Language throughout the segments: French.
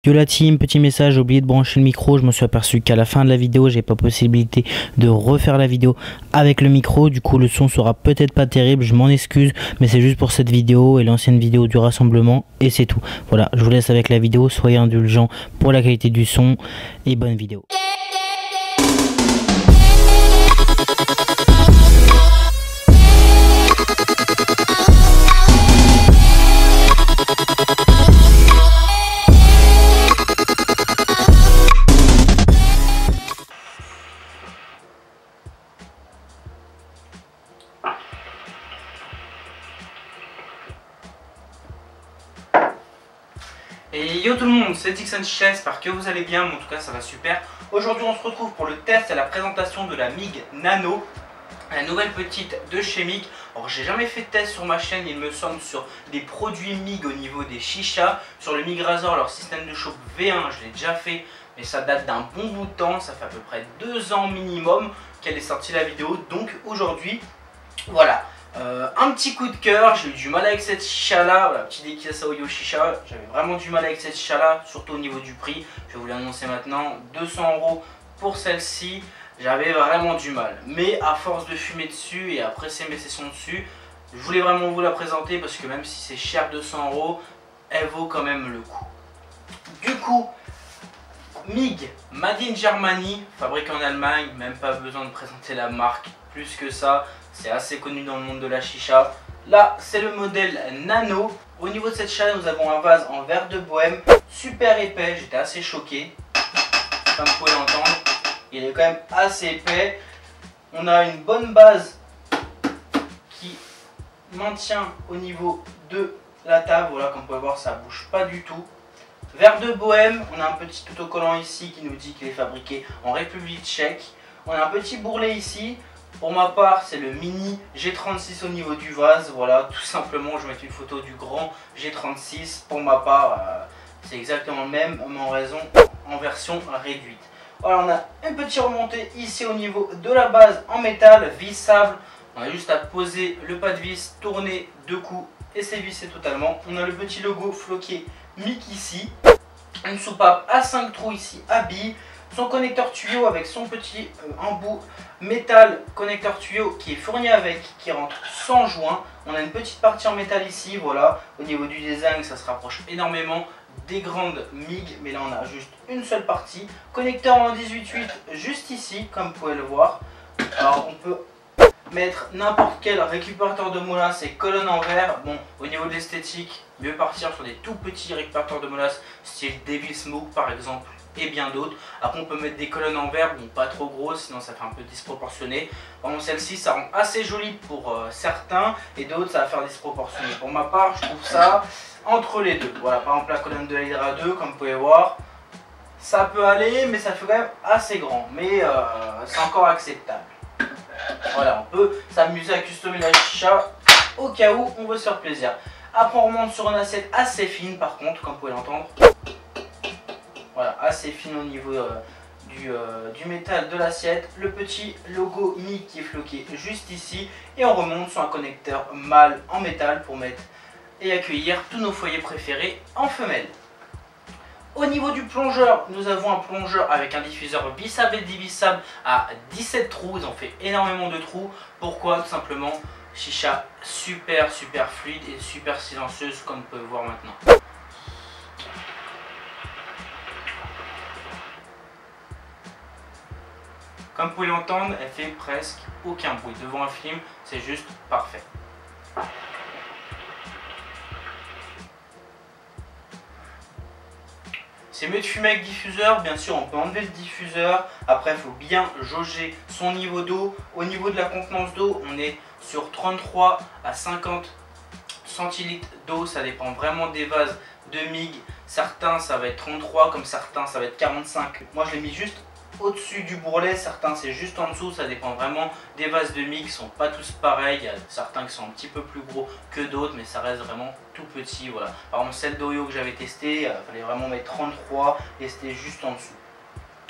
Yo la team, petit message, j'ai oublié de brancher le micro, je me suis aperçu qu'à la fin de la vidéo j'ai pas possibilité de refaire la vidéo avec le micro, du coup le son sera peut-être pas terrible, je m'en excuse, mais c'est juste pour cette vidéo et l'ancienne vidéo du rassemblement et c'est tout. Voilà, je vous laisse avec la vidéo, soyez indulgents pour la qualité du son et bonne vidéo. Et yo tout le monde, c'est Dixon Chicha, j'espère que vous allez bien, mais en tout cas ça va super. Aujourd'hui on se retrouve pour le test et la présentation de la MIG Nano, la nouvelle petite de chez MIG. Alors j'ai jamais fait de test sur ma chaîne, il me semble, sur des produits MIG au niveau des chichas. Sur le MIG Razor, leur système de chauffe V1, je l'ai déjà fait, mais ça date d'un bon bout de temps, ça fait à peu près 2 ans minimum qu'elle est sortie la vidéo. Donc aujourd'hui, voilà. Un petit coup de cœur, j'ai eu du mal avec cette chicha là, voilà, petit dédicace à Oyo Chicha, j'avais vraiment du mal avec cette chicha là, surtout au niveau du prix, je vais vous l'annoncer maintenant, 200 € pour celle-ci, j'avais vraiment du mal, mais à force de fumer dessus et à presser mes sessions dessus, je voulais vraiment vous la présenter parce que même si c'est cher 200 €, elle vaut quand même le coup. Du coup, MIG, Made in Germany, fabriqué en Allemagne, même pas besoin de présenter la marque plus que ça. C'est assez connu dans le monde de la chicha. Là, c'est le modèle Nano. Au niveau de cette chicha, nous avons un vase en verre de bohème, super épais. J'étais assez choqué, comme vous pouvez l'entendre. Il est quand même assez épais. On a une bonne base qui maintient au niveau de la table. Voilà, comme vous pouvez voir, ça bouge pas du tout. Verre de bohème, on a un petit autocollant ici qui nous dit qu'il est fabriqué en République tchèque. On a un petit bourrelet ici. Pour ma part, c'est le mini G36 au niveau du vase. Voilà, tout simplement, je vais mettre une photo du grand G36. Pour ma part, c'est exactement le même, mais en version réduite. Voilà, on a une petite remontée ici au niveau de la base en métal, vissable. On a juste à poser le pas de vis, tourner deux coups et c'est vissé totalement. On a le petit logo floqué MIG ici. Une soupape à 5 trous ici à billes. Son connecteur tuyau avec son petit embout métal connecteur tuyau qui est fourni avec, qui rentre sans joint. On a une petite partie en métal ici, voilà. Au niveau du design, ça se rapproche énormément des grandes MIG, mais là on a juste une seule partie. Connecteur en 18/8 juste ici, comme vous pouvez le voir. Alors on peut mettre n'importe quel récupérateur de molasse et colonne en verre. Bon, au niveau de l'esthétique, mieux partir sur des tout petits récupérateurs de molasse, style Devil Smoke par exemple, et bien d'autres. Après on peut mettre des colonnes en verre, bon pas trop grosses, sinon ça fait un peu disproportionné. Par exemple celle-ci ça rend assez joli pour certains, et d'autres ça va faire disproportionné. Pour ma part je trouve ça entre les deux. Voilà, par exemple la colonne de la Hydra 2, comme vous pouvez voir, ça peut aller, mais ça fait quand même assez grand, mais c'est encore acceptable. Voilà, on peut s'amuser à customiser la chicha au cas où on veut se faire plaisir. Après on remonte sur une assiette assez fine par contre, comme vous pouvez l'entendre. Voilà, assez fine au niveau du métal de l'assiette. Le petit logo MIG qui est floqué juste ici. Et on remonte sur un connecteur mâle en métal pour mettre et accueillir tous nos foyers préférés en femelle. Au niveau du plongeur, nous avons un plongeur avec un diffuseur vissable et dévissable à 17 trous. Ils ont fait énormément de trous. Pourquoi? Tout simplement, chicha super fluide et super silencieuse comme vous pouvez voir maintenant. Comme vous pouvez l'entendre, elle fait presque aucun bruit. Devant un film, c'est juste parfait. C'est mieux de fumer avec diffuseur, bien sûr on peut enlever le diffuseur. Après il faut bien jauger son niveau d'eau. Au niveau de la contenance d'eau, on est sur 33 à 50 centilitres d'eau. Ça dépend vraiment des vases de MIG. Certains ça va être 33, comme certains ça va être 45. Moi je l'ai mis juste au-dessus du bourrelet, certains c'est juste en dessous, ça dépend vraiment des vases de MIG, qui sont pas tous pareils, il y a certains qui sont un petit peu plus gros que d'autres, mais ça reste vraiment tout petit, voilà. Par exemple celle d'Oyo que j'avais testé, il fallait vraiment mettre 33 et c'était juste en dessous.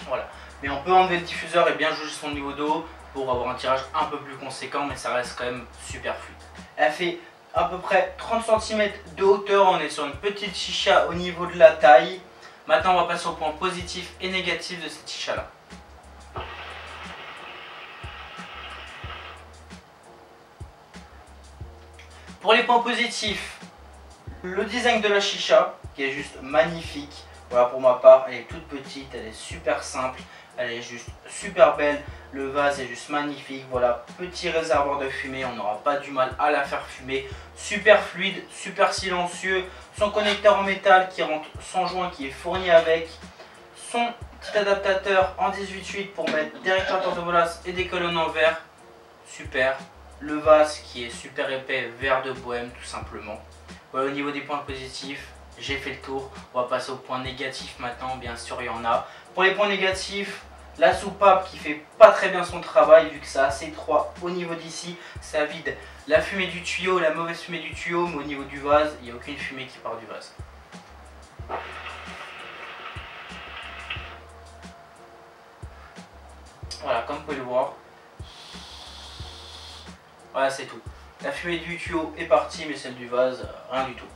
Voilà, mais on peut enlever le diffuseur et bien jauger son niveau d'eau pour avoir un tirage un peu plus conséquent, mais ça reste quand même super fluide. Elle fait à peu près 30 cm de hauteur, on est sur une petite chicha au niveau de la taille. Maintenant on va passer au point positif et négatif de cette chicha là. Pour les points positifs, le design de la chicha qui est juste magnifique. Voilà, pour ma part, elle est toute petite, elle est super simple, elle est juste super belle. Le vase est juste magnifique. Voilà, petit réservoir de fumée, on n'aura pas du mal à la faire fumer. Super fluide, super silencieux. Son connecteur en métal qui rentre sans joint, qui est fourni avec. Son petit adaptateur en 18/8 pour mettre des récupérateurs de volasse et des colonnes en verre. Super. Le vase qui est super épais, verre de bohème tout simplement. Voilà, au niveau des points positifs, j'ai fait le tour. On va passer aux points négatifs maintenant, bien sûr il y en a. Pour les points négatifs, la soupape qui fait pas très bien son travail vu que c'est assez étroit au niveau d'ici. Ça vide la fumée du tuyau, la mauvaise fumée du tuyau, mais au niveau du vase, il n'y a aucune fumée qui part du vase. Voilà, comme vous pouvez le voir. Voilà, c'est tout. La fumée du tuyau est partie, mais celle du vase, rien du tout.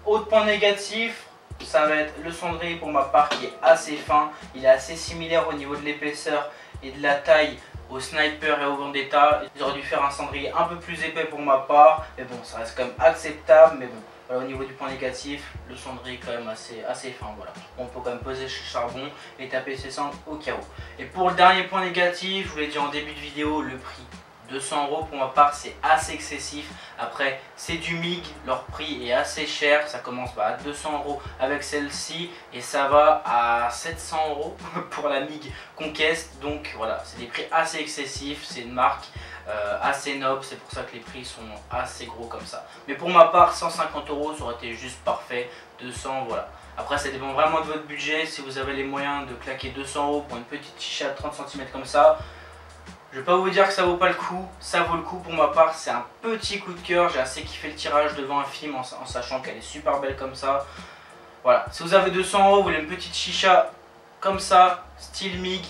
Autre point négatif, ça va être le cendrier pour ma part qui est assez fin. Il est assez similaire au niveau de l'épaisseur et de la taille au Sniper et au Vendetta. J'aurais dû faire un cendrier un peu plus épais pour ma part. Mais bon, ça reste quand même acceptable. Mais bon, voilà, au niveau du point négatif, le cendrier est quand même assez fin. Voilà. On peut quand même poser chez charbon et taper ses cendres au cas où. Et pour le dernier point négatif, je vous l'ai dit en début de vidéo, le prix. 200 € pour ma part, c'est assez excessif. Après, c'est du MIG, leur prix est assez cher. Ça commence à 200 € avec celle-ci et ça va à 700 € pour la MIG Conquest. Donc voilà, c'est des prix assez excessifs. C'est une marque assez noble, c'est pour ça que les prix sont assez gros comme ça. Mais pour ma part, 150 € ça aurait été juste parfait. 200, voilà. Après, ça dépend vraiment de votre budget. Si vous avez les moyens de claquer 200 € pour une petite chicha de 30 cm comme ça, je vais pas vous dire que ça vaut pas le coup, ça vaut le coup pour ma part, c'est un petit coup de cœur, j'ai assez kiffé le tirage devant un film en sachant qu'elle est super belle comme ça. Voilà, si vous avez 200 €, vous voulez une petite chicha comme ça, style MIG,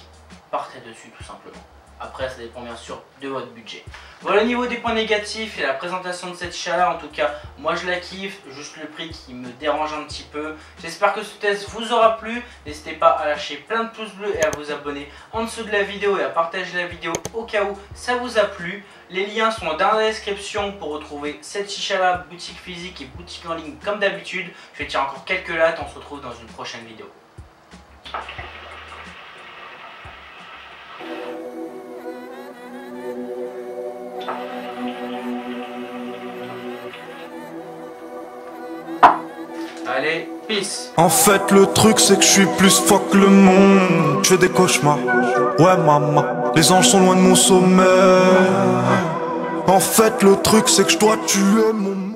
partez dessus tout simplement. Après, ça dépend bien sûr de votre budget. Voilà au niveau des points négatifs et la présentation de cette chicha là. En tout cas, moi je la kiffe, juste le prix qui me dérange un petit peu. J'espère que ce test vous aura plu. N'hésitez pas à lâcher plein de pouces bleus et à vous abonner en dessous de la vidéo et à partager la vidéo au cas où ça vous a plu. Les liens sont dans la description pour retrouver cette chicha là, boutique physique et boutique en ligne comme d'habitude. Je vais tirer encore quelques lattes, on se retrouve dans une prochaine vidéo. Allez, peace. En fait le truc c'est que je suis plus fort que le monde. Je fais des cauchemars, ouais maman. Les anges sont loin de mon sommeil. En fait le truc c'est que je dois tuer mon